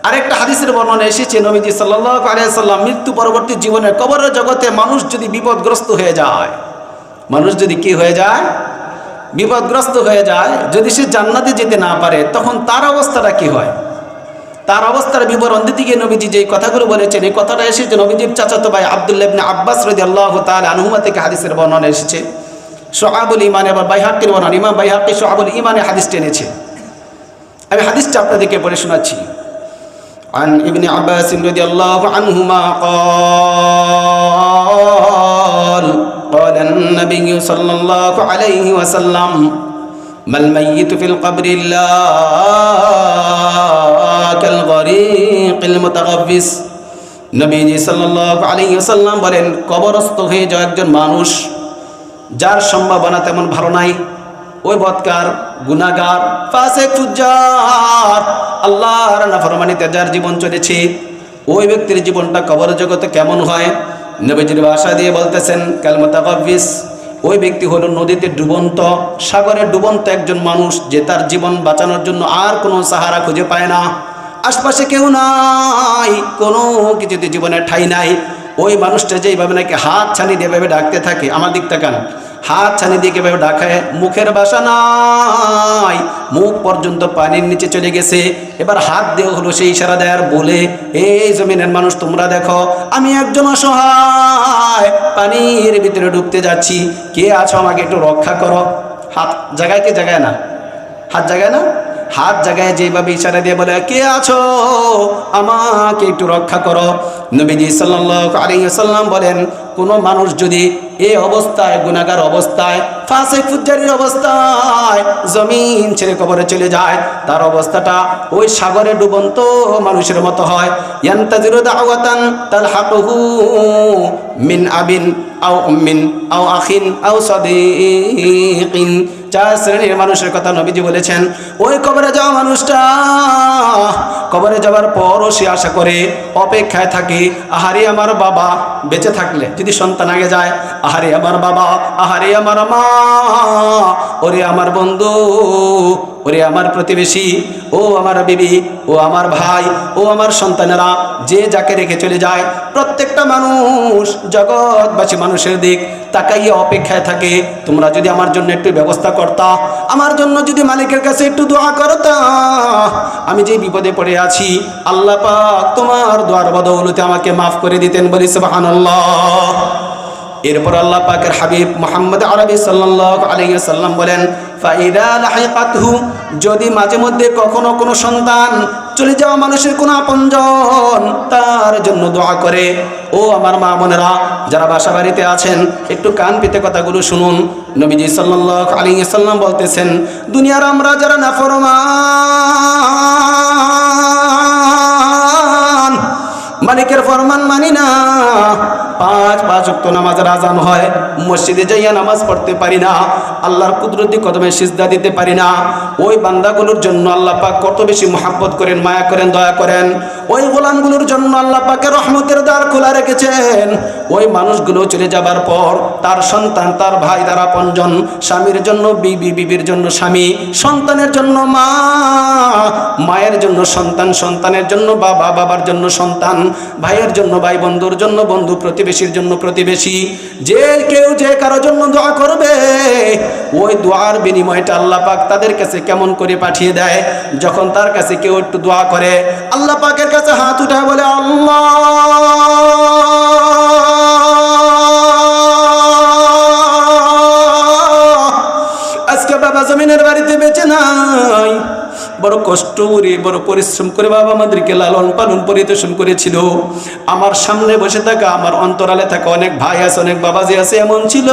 আরেকটা হাদিসের বর্ণনা এসেছে, নবীজি সাল্লাল্লাহু আলাইহি সাল্লাম মৃত্যু পরবর্তী জীবনে কবরের জগতে মানুষ যদি বিপদগ্রস্ত হয়ে যায়, মানুষ যদি কি হয়ে যায়, বিপদগ্রস্ত হয়ে যায়, যদি সে জান্নাতে যেতে না পারে, তখন তার অবস্থাটা কি হয়, তার অবস্থার বিবরণ দিতে গিয়ে নবীজি যে কথাগুলো বলেছেন, এই কথাটা এসেছে নবীজির চাচাতো ভাই আব্দুল্লাহ ইবনে আব্বাস রাদিয়াল্লাহু তাআলা আনহুমা থেকে হাদিসের বর্ণনা এসেছে। শুআবুল ঈমান, আবার বাইহাকির বর্ণনা, ইমাম বাইহাকি শুআবুল ঈমানে হাদিস টেনেছে। আমি হাদিসটা আপনাদেরকে পড়ে শোনাচ্ছি। عن ابن عباس رضي الله عنهما قال قال النبي صلى الله عليه وسلم ما الميت في القبر إلا كالغريق المتغفس। নবীজি সাল্লাল্লাহু আলাইহি ওয়াসাল্লাম বলেন, কবরস্থ হয়ে যাওয়া একজন মানুষ যার সম্ভাবনা তেমন ভালো নাই, ওই বদকার, গুনাহগার, ফাসিক, ফুজ্জার, আল্লাহর নাফরমানিতে যার জীবন চলেছে, ওই ব্যক্তির জীবনটা কবর জগতে কেমন হয়? নবীজির ভাষা দিয়ে বলতেছেন, কাল মুতাগাফিস, ওই ব্যক্তি হলো নদীতে ডুবন্ত, সাগরে ডুবন্ত একজন মানুষ, যে তার জীবন বাঁচানোর জন্য আর কোনো সাহারা খুঁজে পায় না, আশপাশে কেউ নাই, কোনো কিছুতে জীবনের ঠাঁই নাই। ওই মানুষটা যেইভাবে নাকি হাত ছানি দিয়ে ভাবে ডাকতে থাকে, আমার দিক তাকান, হাত ছানি দিয়ে কীভাবে ডাকায়, মুখের ভাষা নাই, মুখ পর্যন্ত পানির নিচে চলে গেছে, এবার হাত দিয়ে হলো সেই ইশারা দেয় আর বলে, এই জমিনের মানুষ তোমরা দেখো, আমি একজন অসহায় পানির ভিতরে ডুবতে যাচ্ছি, কে আছো আমাকে একটু রক্ষা করো। হাত জায়গায়, কে জায়গায় না, হাত জায়গায় না, হাত জায়গায় যেভাবে ইশারা দিয়ে বলে, কে আছো আমাকে একটু রক্ষা করো। নবীজি সাল্লাল্লাহু আলাইহি ওয়াসাল্লাম বলেন, কোনো মানুষ যদি এই অবস্থায়, গুনাহগার অবস্থায়, ফাসিক ফুজ্জারির অবস্থায় জমিন ছেড়ে কবরে চলে যায়, তার অবস্থাটা ওই সাগরে ডুবন্ত মানুষের মতো হয়। ইয়ান্তাজিরু দাওয়াতান তালহাকুহু মিন আবিন আও উম্মিন আও আখিন আও সাদীকিন। চার শ্রেণীর মানুষের কথা নবীজি বলেছেন। ওই কবরে যাওয়া মানুষটা কবরে যাওয়ার পরও সে আশা করে, অপেক্ষায় থাকে, আহারে আমার বাবা বেঁচে থাকলে, যদি সন্তান আগে যায়, আহারে আমার বাবা, আহারে আমার মা, ওরে আমার বন্ধু, ওরে আমার প্রতিবেশী, ও আমার বিবি, ও আমার ভাই, ও আমার সন্তানেরা, যে যাকে রেখে চলে যায়, প্রত্যেকটা মানুষ, জগৎবাসী মানুষের দিক তাকাইয়ে অপেক্ষায় থাকে, তোমরা যদি আমার জন্য একটু ব্যবস্থা করতা, আমার জন্য যদি মালিকের কাছে একটু দোয়া করতা, আমি যে বিপদে পড়ে আছি, আল্লাহ পাক তোমার দোয়ার বদৌলতে আমাকে মাফ করে দিতেন, বলি সুবহানাল্লাহ। এরপর আল্লাহ পাকের হাবিব মুহাম্মদ আরবি সাল্লাল্লাহু আলাইহি ওয়াসাল্লাম বলেন, ফাইদা লাহিকাতহু, যদি মাঝে মধ্যে কখনো কোনো সন্তান চলে যাওয়া মানুষের কোনো আপনজন তার জন্য দোয়া করে, ও আমার মা বোনেরা যারা বাসা বাড়িতে আছেন, একটু কান পেতে কথাগুলো শুনুন। নবীজি সাল্লাল্লাহু আলাইহি ওয়াসাল্লাম বলতেছেন, দুনিয়ার আমরা যারা নাফরমান, মালিকের ফরমান মানি না, পাঁচ ওয়াক্ত নামাজের আযান হয়, মসজিদে যাইয়া নামাজ পড়তে পারি না, আল্লাহর কুদরতি কদমে সিজদা দিতে পারি না, ওই বান্দাগুলোর জন্য আল্লাহ পাক কত বেশি মহব্বত করেন, মায়া করেন, দয়া করেন। ওই গোলামগুলোর জন্য আল্লাহ পাকের রহমতের দ্বার খোলা রেখেছেন। ওই মানুষগুলো চলে যাবার পর তার সন্তান, তার ভাই, তার আপনজন, স্বামীর জন্য বিবি, বিবির জন্য স্বামী, সন্তানের জন্য মা, মায়ের জন্য সন্তান, সন্তানের জন্য বাবা, বাবার জন্য সন্তান, ভাইয়ের জন্য ভাই, বন্ধুর জন্য বন্ধু, প্রতিবেশীর জন্য প্রতিবেশী, যে কেউ যে কারোর জন্য দোয়া করবে, ওই দোয়ার বিনিময়টা আল্লাহ পাক তাদের কাছে কেমন করে পাঠিয়ে দেয়। যখন তার কাছে কেউ একটু দোয়া করে, আল্লাহ পাকের কাছে হাত উঠায় বলে, আল্লাহ আজকে বাবা জমিনের বাড়িতে বেঁচে নাই, বড় কষ্ট করে, বড় পরিশ্রম করে বাবা আমাদেরকে লালন পালন পরিবেশন করেছিল। আমার সামনে বসে থাকা, আমার অন্তরালে থাকা অনেক ভাই আছে, অনেক বাবাজি আছে, এমন ছিল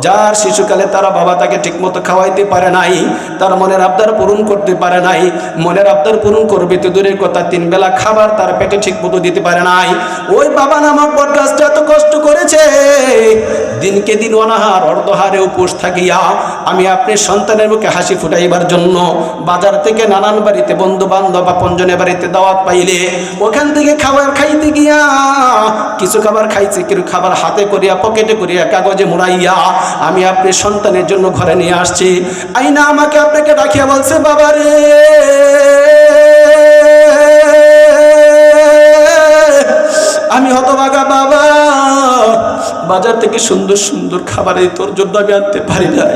যার শিশুকালে তারা বাবা তাকে ঠিকমতো খাওয়াইতে পারে নাই, তার মনের আবদার পূরণ করতে পারে নাই। মনের আবদার পূরণ করবে তো দূরের কথা, 3 বেলা খাবার তার পেটে ঠিকমতো দিতে পারে নাই। ওই বাবা নামক বটগাছটা এত কষ্ট করেছে, দিনকে দিন অনাহার অর্ধহারে উপোস থাকিয়া আমি আপনি সন্তানের মুখে হাসি ফুটাইবার জন্য বাজার থেকে নানান বাড়িতে, বন্ধু বান্ধব আপনজনের বাড়িতে দাওয়াত পাইলে ওখান থেকে খাবার খাইতে গিয়া কিছু খাবার খাইছি, কিছু খাবার হাতে করিয়া, পকেটে করিয়া, কাগজে মুড়াইয়া আমি আপনি সন্তানের জন্য ঘরে নিয়ে আসছি। আইনা আমাকে আপনাকে ডাকিয়া বলছে, বাবা রে বাজার থেকে সুন্দর সুন্দর খাবার তোর জন্য আমি আনতে পারি নাই।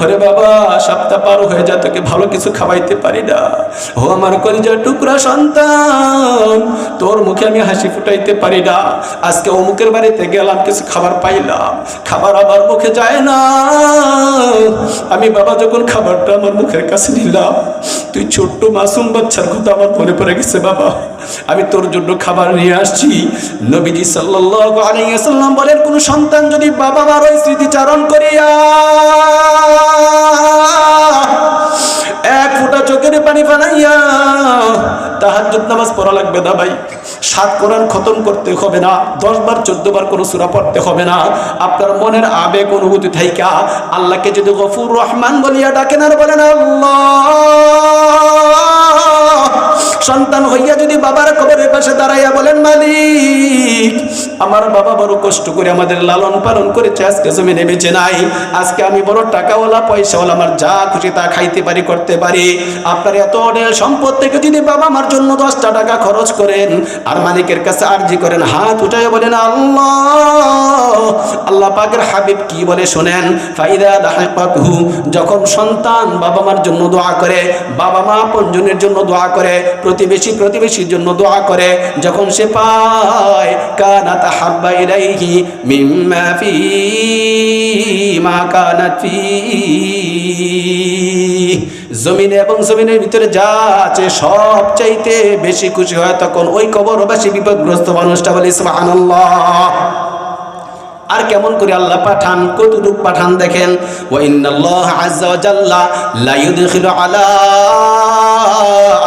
ওরে বাবা, সপ্তাহ পার হয়ে যায়, তোকে ভালো কিছু খাওয়াইতে পারি না। ও আমার কলিজার টুকরা সন্তান, তোর মুখে আমি হাসি ফুটাইতে পারি না। আজকে অমুকের বাড়িতে গেলাম, কিছু খাবার পাইলাম, খাবার আমার মুখে যায় না। আমি বাবা যখন খাবারটা আমার মুখের কাছে নিলাম, তুই ছোট্ট মাসুম বাচ্চার কথা আমার মনে পড়ে গেছে। বাবা, আমি তোর জন্য খাবার নিয়ে আসছি। নবীজি সাল্লাল্লাহু আলাইহি ওয়াসাল্লাম বলেন, কোন সন্তান যদি বাবা মার ওই স্মৃতিচারণ করিয়া এক ফোঁটা চোখের পানি ফেলাইয়া তাহাজ্জুদ নামাজ পড়া লাগবে না ভাই। 7 কোরআন খতম করতে হবে না, 10 বার 14 বার কোনো সূরা পড়তে হবে না। আপনার মনের আবেগ অনুভূতি থাইকা আল্লাহকে যদি গফুর রহমান বলিয়া ডাকেন আর বলেন আল্লাহ, সন্তান হইয়া যদি বাবার কবরের পাশে দাঁড়াইয়া বলেন, মালিক আমার বাবা বড় কষ্ট করে আমাদের লালন পালন করেছে, আজকে জমিনে বেঁচে নাই, আজকে আমি বড় টাকাওয়ালা পয়সাওয়ালা, আমার যা খুশি তা খাইতে পারি করতে পারি। আপনার এত অনেক সম্পদ থেকে যদি বাবা আমার জন্য 10টা টাকা খরচ করেন আর মালিকের কাছে আরজি করেন, হাত উঠাইয়া বলেন আল্লাহ। আল্লাহ পাকের হাবিব কি বলে শোনেন, ফাইদা দাহাকাতহু, যখন সন্তান বাবা মার জন্য দোয়া করে, বাবা মা আপনজনের জন্য দোয়া করে, প্রতিবেশীর জন্য দোয়া করে, যখন সে পায় কানাত হাব্বা ইলাইহি মিম্মা ফি মা কানাত ফি, জমিনে এবং জমিনের ভিতরে যা আছে সব চাইতে বেশি খুশি হয় তখন ওই কবরবাসী বিপদগ্রস্ত মানুষটা বলে সুবহানাল্লাহ। আর কেমন করে আল্লাহ পাঠান, কতটুক পাঠান দেখেন, ওয়া ইন্নাল্লাহ আযজা ওয়া জাল্লা লা ইউদখিলু আলা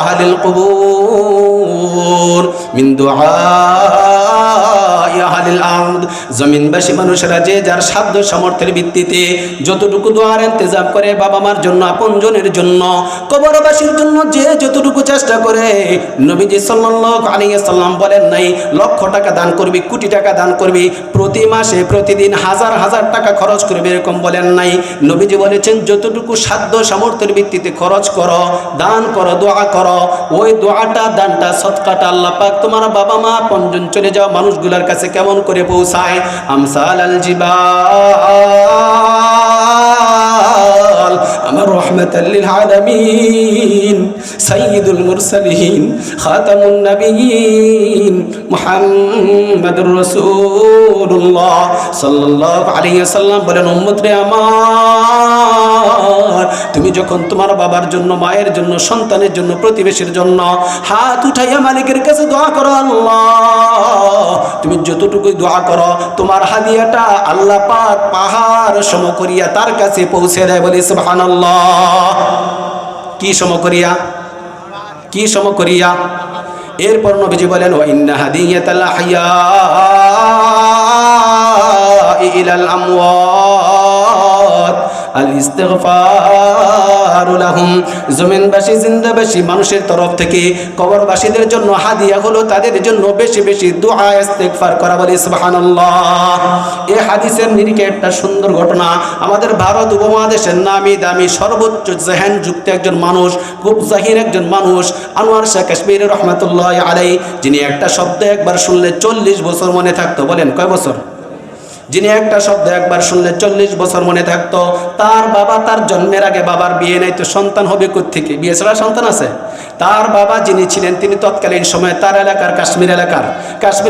আহলিল কুবুর মিন দুআ আহলিল আরদ, জমিনবাসী মানুষেরা যে যার সাধ্য সামর্থ্যের ভিত্তিতে যতটুকু দোয়ার ইন্তজাম করে বাবা মার জন্য, আপনজনের জন্য, কবরবাসীর জন্য যে যতটুকু চেষ্টা করে, নবীজি সাল্লাল্লাহু আলাইহি ওয়াসাল্লাম বলেন নাই লক্ষ টাকা দান করবি, কোটি টাকা দান করবি, প্রতি মাসে প্রতিদিন হাজার হাজার টাকা খরচ করবে, এরকম বলেন নাই। নবীজি বলেছেন যতটুকু সাধ্য সামর্থ্যের ভিত্তিতে খরচ করো, দান করো, দোয়া করো, ওই দোয়াটা, দানটা, সদকাটা আল্লাহ পাক তোমার বাবা মা আপনজন চলে যাওয়া মানুষগুলোর কাছে কেমন করে পৌঁছায়। আমসাল আল জিবাল, আমার রাহমাতাল লিল আলামিন, সাইয়্যিদুল মুরসালিন, খাতামুন নবিয়্যিন, মুহাম্মাদুর রাসূলুল্লাহ সাল্লাল্লাহু আলাইহি ওয়াসাল্লাম বলেন, উম্মত রে আমার, তুমি যখন তোমার বাবার জন্য, মায়ের জন্য, সন্তানের জন্য, প্রতিবেশীর জন্য হাত উঠাইয়া মালিকের কাছে দোয়া করো, আল্লাহ তুমি যতটুকুই দোয়া করো তোমার হাদিয়াটা আল্লাহ পাক পাহাড় সম করিয়া তার কাছে পৌঁছে দেয়, বলি সুবহানাল্লাহ। কি সম করিয়া, কি সম করিয়া? এরপর নবীজি বলেন, ওয়া ইন্না হাদিয়াতাল আহইয়া ইলাল আমওয়াত আল ইস্তিগফারু লাহুম, জমিনবাসী জিন্দাবাসী মানুষের তরফ থেকে কবরবাসীদের জন্য হাদিয়া হলো তাদের জন্য বেশি বেশি দোয়া ইস্তিগফার করা, বলি সুবহানাল্লাহ। এই হাদিসের নিরিখে একটা সুন্দর ঘটনা, আমাদের ভারত উপমহাদেশের নামি দামি সর্বোচ্চ জেহেন যুক্ত একজন মানুষ, খুব জাহির একজন মানুষ, আনোয়ার শাহ কাশ্মীরি রহমাতুল্লাহ আলাইহি, যিনি একটা শব্দ একবার শুনলে 40 বছর মনে থাকতো। বলেন কয় বছর? যিনি একটা শব্দ একবার শুনলে 40 বছর মনে থাকতো। তার বাবা তার জন্মের আগে, বাবার বিয়ে নাই তো সন্তান হবে কোত্থেকে? বিয়ে ছাড়া সন্তান আছে? তার বাবা যিনি ছিলেন তিনি তৎকালীন সময়ে তার এলাকার কাশ্মীর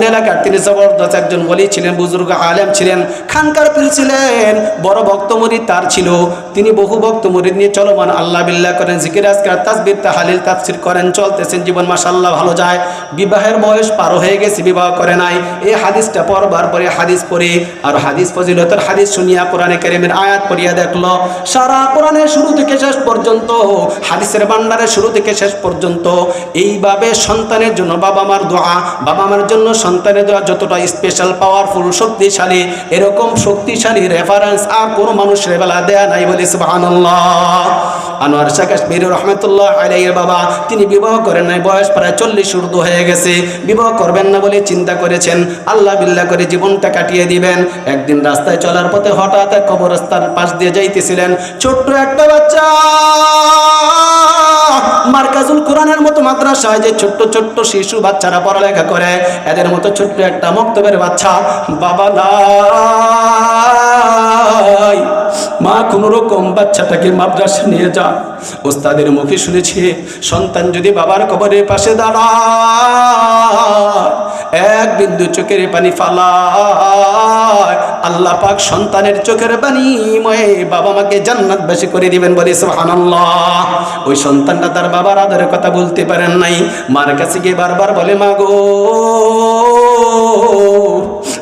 এলাকার তিনি জবরদস্ত একজন ওলি ছিলেন, বুজুর্গ আলেম ছিলেন, খানকার পীর ছিলেন, বড় ভক্ত মুরিদ তার ছিল। তিনি বহু ভক্ত মুরিদ নিয়ে চলমান আল্লাহ বিল্লাহ করেন, জিকির আজকার, তাসবিহ, তাহলিল, তাফসীর করেন, চলতেছেন, জীবন মাশাআল্লাহ ভালো যায়। বিবাহের বয়স পার হয়ে গেছে, বিবাহ করে নাই। এই হাদিসটা পড়বার পরে হাদিস পড়ে আর হাদিস ফজিলতের হাদিস শুনিয়া কোরআনে কারীমের আয়াত পড়িয়া দেখলো, সারা কোরআনের শুরু থেকে শেষ পর্যন্ত, হাদিসের ভান্ডারের শুরু থেকে শেষ পর্যন্ত এইভাবে সন্তানের জন্য বাবা মার দোয়া, বাবা মার জন্য সন্তানের দোয়া যতটা স্পেশাল, পাওয়ারফুল, শক্তিশালী, এরকম শক্তিশালী রেফারেন্স আর কোনো মানুষের বেলা দেয়া নাই, বলে সুবহানাল্লাহ। আনোয়ার শাহ কাশ্মীরি রহমাতুল্লাহ আলাইহির বাবা তিনি বিবাহ করেন নাই, বয়স প্রায় 40 ঊর্ধ্ব হয়ে গেছে, বিবাহ করবেন না বলে চিন্তা করেছেন, আল্লাহ বিল্লাহ করে জীবনটা কাটিয়ে দিবেন। একদিন রাস্তায় চলার পথে হঠাৎ এক কবরস্থান পাশ দিয়ে যাইতেছিলেন, ছোট্ট একটা বাচ্চা মার্কাজুল কোরআনের মতো মাদ্রাসায় যে ছোট্ট ছোট্ট শিশু বাচ্চারা পড়ালেখা করে, এদের মতো ছোট্ট একটা মক্তবের বাচ্চা বাবা নাই, মা কোনো রকম বাচ্চাটাকে মাদ্রাসা নিয়ে যা। ওস্তাদের মুখে শুনেছি সন্তান যদি বাবার কবরের পাশে দাঁড়ায়, এক বিন্দু চোখের পানি ফালায়, আল্লাহ পাক সন্তানের চোখের পানিময়ে বাবা মাকে জান্নাতবাসী করে দিবেন, বলে সুবহানাল্লাহ। ওই সন্তানটা তার বাবার আদরের কথা বলতে পারেন নাই, মার কাছে গিয়ে বারবার বলে মা গো,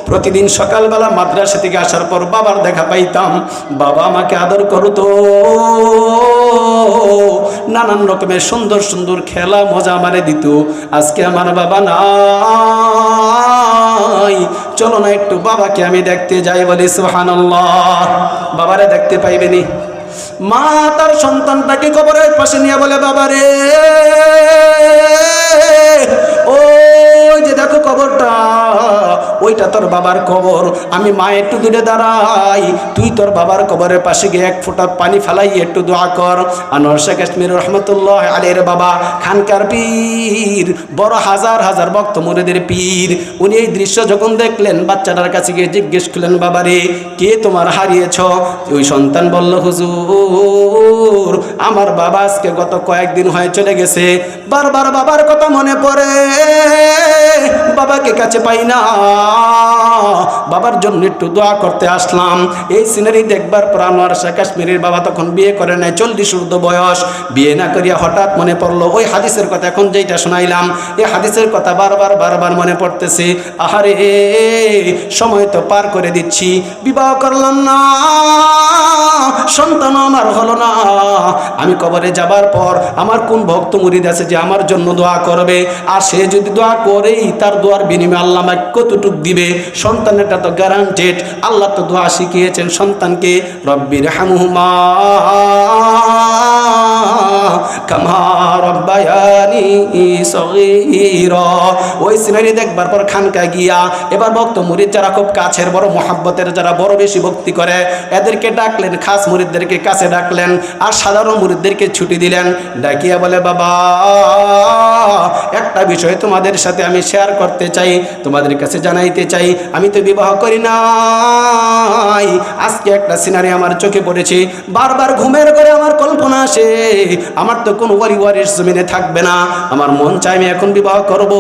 প্রতিদিন সকালবেলা মাদ্রাসা থেকে আসার পর বাবার দেখা পাইতাম, বাবা আমাকে আদর করতো, নানান রকমের সুন্দর সুন্দর খেলা মজা আমারে দিত। আজকে আমার বাবা নাই, চলো না একটু বাবাকে আমি দেখতে যাই, বলি সুবহানাল্লাহ। বাবারে দেখতে পাইবেনি। মা তার সন্তানটাকে কবরের পাশে নিয়ে বলে বাবারে, ওই যে দেখো কবরটা, ওইটা তোর বাবার কবর। আমি মা একটু দূরে দাঁড়াই, তুই তোর বাবার কবরের পাশে গিয়ে এক ফোঁটা পানি ফেলাই একটু দোয়া কর। আনোয়ার শাহ কাশ্মীর রহমতুল্লাহ আলাইহির বাবা খানকার পীর, বড় হাজার হাজার ভক্ত মুরিদের পীর, উনি এই দৃশ্য যখন দেখলেন বাচ্চাটার কাছে গিয়ে জিজ্ঞেস করলেন বাবারে কে তোমার হারিয়েছ? ওই সন্তান বলল হুজুর আমার বাবা আজকে গত কয়েকদিন হয়ে চলে গেছে, বারবার বাবার কথা মনে পড়ে, বাবাকে কাছে পাই না, বাবার জন্য একটু দোয়া করতে আসলাম। এই সিনারি দেখবার পর আনোয়ার শাহ কাশ্মীরের বাবা তখন বিয়ে করে নাই, 40 ঊর্ধ্ব বয়স। বিয়ে না করিয়া হঠাৎ মনে পড়লো ওই হাদিসের কথা, এখন যেটা শোনাইলাম এই হাদিসের কথা বারবার বারবার মনে পড়তেছে। আহারে সময় তো পার করে দিচ্ছি, বিবাহ করলাম না, সন্তান আমার হলো না, আমি কবরে যাবার পর আমার কোন ভক্ত মুরিদ আছে যে আমার জন্য দোয়া করবে? আর সে যদি দোয়া করেই তার দোয়ার বিনিময়ে আল্লাহ আমাকে কতটুক দিবে? সন্তানেরটা তো গ্যারান্টেড। আল্লাহ তো দোয়া শিখিয়েছেন সন্তানকে, রব্বির হামহুমা কামা রব্বায়ানি সগীরা। ওই সিনারি দেখবার পর খানকায় গিয়া এবার ভক্ত মুরিদ যারা খুব কাছের বড় মহাব্বতের, যারা বড় বেশি ভক্তি করে, এদেরকে ডাকলেন, খাস মুরিদদেরকে কাছে ডাকলেন, আর সাধারণ মুরিদদেরকে ছুটি দিলেন। ডাকিয়া বলে বাবা একটা বিষয় তোমাদের সাথে আমি শেয়ার করতে চাই, তোমাদের কাছে জানাইতে চাই, আমি তো বিবাহ করি নাই, আজকে একটা সিনারি আমার চোখে পড়েছে, বারবার ঘুমের ঘরে আমার কল্পনা আসে, আমার তো কোনো পরিবারের জমিনে থাকবে না, আমার মন চাই আমি এখন বিবাহ করব,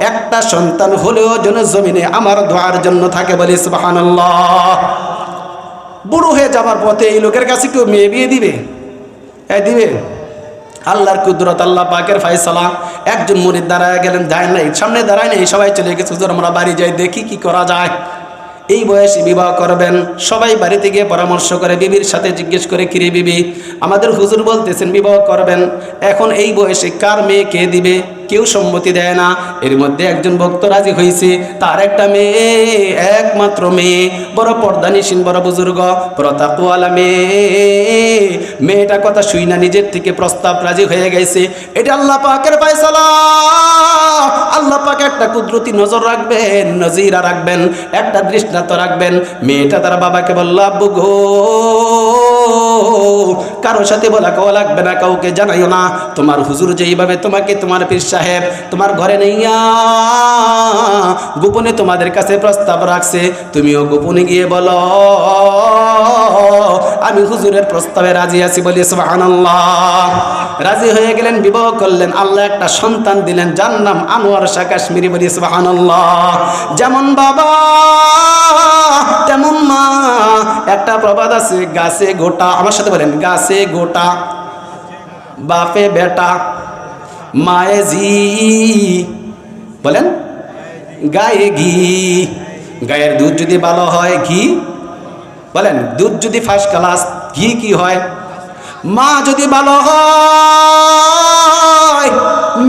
একটা সন্তান হলেও যেন জমিনে আমার দোয়ার জন্য থাকে, বলে সুবহানাল্লাহ। বুড়ো হয়ে যাবার পথে এই লোকের কাছে কেউ মেয়ে বিয়ে দিবে? দিবে? আল্লাহর কুদরত, আল্লাহ পাকের ফায়সালা। একজন মুরিদ দাঁড়ায় গেলেন, যায় নাই, সামনে দাঁড়ায় নাই, সবাই চলে গেছে, হুজুর আমরা বাড়ি যাই, দেখি কি করা যায়। এই বয়সে বিবাহ করবেন, সবাই বাড়িতে গিয়ে পরামর্শ করে, বিবির সাথে জিজ্ঞেস করে কিরে বিবি আমাদের হুজুর বলতেছেন বিবাহ করবেন, এখন এই বয়সে কার মেয়ে কে দিবে? কেউ সম্মতি দেয় না। এর মধ্যে একজন ভক্ত রাজি হয়েছে, তার একটা মেয়ে, একমাত্র মেয়ে, বড় পর্দানিসীন, বড় বুজুর্গ, বড় তাকওয়ালা মেয়ে। মেয়েটা কথা শুই না নিজের থেকে প্রস্তাব রাজি হয়ে গেছে। এটা আল্লাহ পাকের ফায়সালা। আল্লাহ পাক একটা কুদরতি নজর রাখবেন, নজিরা রাখবেন, একটা দৃষ্টান্ত রাখবেন। মেয়েটা তার বাবাকে বলল আব্বু গো, কারোর সাথে বলা কওয়া লাগবে না, কাউকে জানাইও না, তোমার হুজুর যেইভাবে তোমাকে তোমার পীর সাহেব তোমার ঘরে নেইয়া গোপনে তোমাদের কাছে প্রস্তাব রাখছে, তুমিও গোপনে গিয়ে বলো আমি হুজুরের প্রস্তাবে রাজি আছি, বলি সুবহানাল্লাহ। রাজি হয়ে গেলেন, বিবাহ করলেন, আল্লাহ একটা সন্তান দিলেন, যার নাম আনোয়ার শাহ কাশ্মীরি, বলি সুবহানাল্লাহ। যেমন বাবা তেমন মা। একটা প্রবাদ আছে, গাছে গোটা, আমার সাথে বলেন, গাছে গোটা, বাপে বেটা, মায়ে জি, বলেন গায়ে ঘি। গায়ের দুধ যদি ভালো হয় ঘি, বলেন দুধ যদি ফার্স্ট ক্লাস, ঘি কি হয়? মা যদি ভালো হয়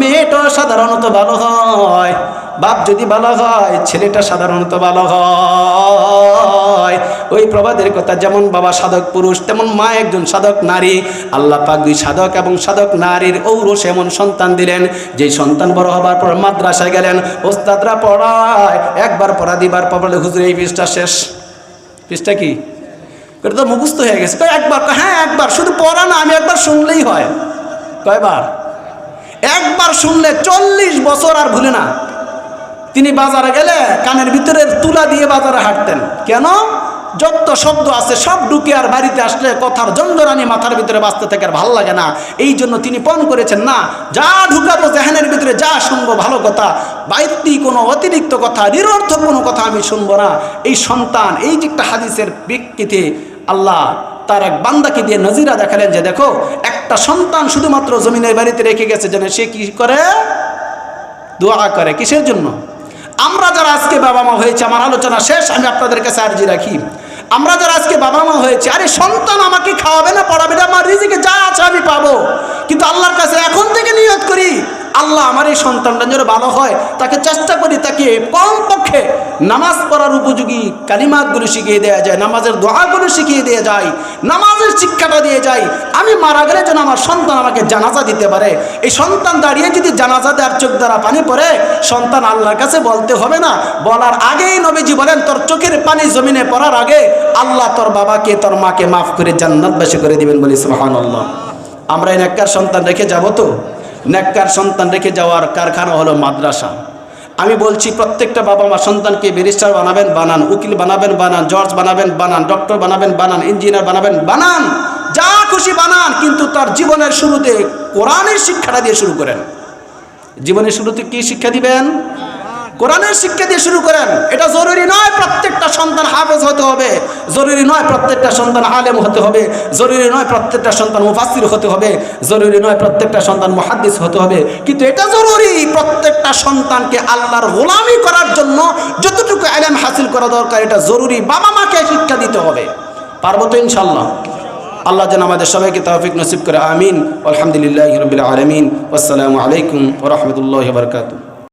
মেয়েটা সাধারণত ভালো হয়, বাপ যদি ভালো হয় ছেলেটা সাধারণত ভালো হয়। ওই প্রবাদের কথা, যেমন বাবা সাধক পুরুষ তেমন মা একজন সাধক নারী। আল্লাহ পাক দুই সাধক এবং সাধক নারীর ঔরসে এমন সন্তান দিলেন, যে সন্তান বড় হবার পর মাদ্রাসায় গেলেন, ওস্তাদরা পড়ায়, একবার পড়া দিবার পর বলে হুজুর এই পৃষ্ঠা শেষ। পৃষ্ঠা কি? এটা তো মুখস্থ হয়ে গেছে। কয় একবার? হ্যাঁ একবার, শুধু পড়া না, আমি একবার শুনলেই হয়। কয়বার? একবার শুনলে 40 বছর আর ভুলে না। তিনি বাজারে গেলে কানের ভিতরের তুলা দিয়ে বাজারে হাঁটতেন। কেন? যত শব্দ আছে সব ঢুকে, আর বাড়িতে আসলে কথার জঞ্জরানি মাথার ভিতরে বাঁচতে থাকে, আর ভালো লাগে না। এই জন্য তিনি পণ করেছেন, না, যা ঢুকাবো জেহানের ভিতরে, যা শুনবো ভালো কথা, বাইরে কোনো অতিরিক্ত কথা, নিরর্থক কোনো কথা আমি শুনবো না। এই সন্তান, এই যে একটা হাদিসের প্রেক্ষিতে আল্লাহ তার এক বান্দাকে দিয়ে নজিরা দেখালেন যে দেখো, একটা সন্তান শুধুমাত্র জমিনের বাড়িতে রেখে গেছে, যেন সে কি করে? দোয়া করে। কিসের জন্য? আমরা যারা আজকে বাবা মা হয়েছে, আমার আলোচনা শেষ, আমি আপনাদের কাছে আরজি রাখি, আমরা যারা আজকে বাবা মা হয়েছে, আরে সন্তান আমাকে খাওয়াবে না, পড়াবে না, আমার রিজিকে যা আছে আমি পাবো, কিন্তু আল্লাহর কাছে এখন থেকে নিয়ত করি, আল্লাহ আমার এই সন্তানটা যেন ভালো হয়, তাকে চেষ্টা করি তাকে কমপক্ষে নামাজ পড়ার উপযোগী কালিমাতগুলো শিখিয়ে দেওয়া যায়, নামাজের দোয়াগুলো শিখিয়ে দেওয়া যায়, নামাজের শিক্ষাটা দিয়ে যায়। আমি মারা গেলে যেন আমার সন্তান আমাকে জানাজা দিতে পারে। এই সন্তান দাঁড়িয়ে যদি জানাজা দেওয়ার চোখ দ্বারা পানি পড়ে, সন্তান আল্লাহর কাছে বলতে হবে না, বলার আগেই নবীজি বলেন, তোর চোখের পানি জমিনে পড়ার আগে আল্লাহ তোর বাবাকে তোর মাকে মাফ করে জান্নাতবাসী করে দিবেন, বলি সুবহানাল্লাহ। আমরা এই নেককার সন্তান রেখে যাব তো? নেককার সন্তান রেখে যাওয়ার কারখানা হলো মাদ্রাসা। আমি বলছি প্রত্যেকটা বাবা মা সন্তানকে ব্যারিস্টার বানাবেন, বানান, উকিল বানাবেন, বানান, জজ বানাবেন, বানান, ডক্টর বানাবেন, বানান, ইঞ্জিনিয়ার বানাবেন, বানান, যা খুশি বানান, কিন্তু তার জীবনের শুরুতে কোরআনের শিক্ষাটা দিয়ে শুরু করেন। জীবনের শুরুতে কি শিক্ষা দিবেন? কোরআনের শিক্ষা দিয়ে শুরু করেন। এটা জরুরি নয় প্রত্যেকটা সন্তান হাফেজ হতে হবে, জরুরি নয় প্রত্যেকটা সন্তান আলেম হতে হবে, জরুরি নয় প্রত্যেকটা সন্তান মুফাসসির হতে হবে, জরুরি নয় প্রত্যেকটা সন্তান মুহাদ্দিস হতে হবে, কিন্তু এটা জরুরি প্রত্যেকটা সন্তানকে আল্লাহর গোলামি করার জন্য যতটুকু ইলম হাসিল করা দরকার, এটা জরুরি বাবা মাকে শিক্ষা দিতে হবে। পারবো তো ইনশাআল্লাহ? আল্লাহ যেন আমাদের সবাইকে তৌফিক নসিব করে। আমিন। আলহামদুলিল্লাহি রাব্বিল আলামিন। আসসালামু আলাইকুম ওয়া রাহমাতুল্লাহি ওয়া বারাকাতুহু।